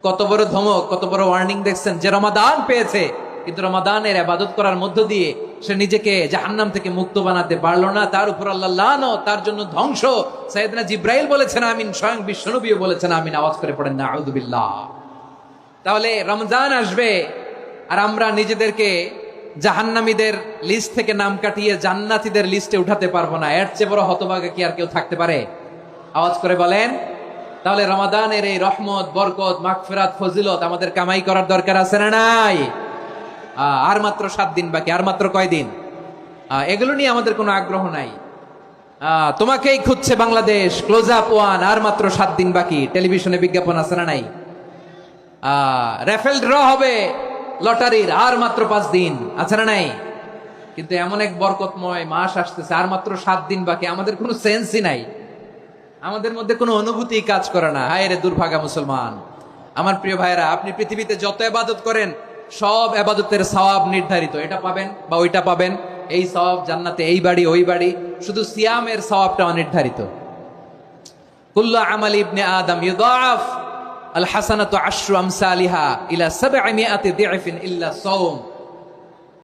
কত বড় ধমক, কত বড় ওয়ার্নিং দেখছেন যে রমাদান পেয়েছে, কিন্তু রমাদানের ইবাদত করার মধ্য দিয়ে সে নিজেকে জাহান্নাম থেকে মুক্ত বানাতে পারলো না। তার উপর আল্লাহ লানত, তার জন্য ধ্বংস। সাইয়েদনা জিব্রাইল বলেছেন আমিন, স্বয়ং বিশ্বনবীও বলেছেন আমিন। আওয়াজ করে পড়েন না আউযু বিল্লাহ। তাহলে রমজান আসবে আর আমরা নিজেদেরকে জাহান্নামীদের লিস্ট থেকে নাম কাটিয়ে জান্নাতীদের লিস্টে উঠাতে পারবো না। এর চেয়ে বড় হতভাগা কি আর কেউ থাকতে পারে? আওয়াজ করে বলেন। তাহলে রমাদানের এই রহমত, বরকত, মাগফিরাত, ফজিলত আমাদের কামাই করার দরকার আছে না নাই? আর মাত্র 7 দিন বাকি। আর মাত্র কয়দিন? এগুলো নিয়ে আমাদের কোনো আগ্রহ নাই। তোমাকেই খুঁজছে বাংলাদেশ, ক্লোজ আপ ওয়ান, আর মাত্র 7 দিন বাকি। টেলিভিশনে বিজ্ঞাপন আছে না নাই? রেফেল ড্র হবে লটারির, আর মাত্র 5 দিন, আছে না নাই? কিন্তু এমন এক বরকতময় মাস আসতেছে, আর মাত্র 7 দিন বাকি। আমাদের কোনো সেন্সই নাই, আমাদের মধ্যে কোনো অনুভূতি কাজ করে না। হায় রে দুর্ভাগা মুসলমান। আমার প্রিয় ভাইরা, আপনি পৃথিবীতে যত ইবাদত করেন সব ইবাদতের সওয়াব নির্ধারিত। এটা পাবেন বা ওইটা পাবেন, এই সওয়াব জান্নাতে, এই বাড়ি ওই বাড়ি। শুধু সিয়ামের সওয়াবটা অনির্ধারিত। কুল্লু আমালি ইবনে আদম ইউদাফ আল হাসানাতু আশরু আমসালিহা ইলা 700 দি'ফিন ইল্লা সাওম।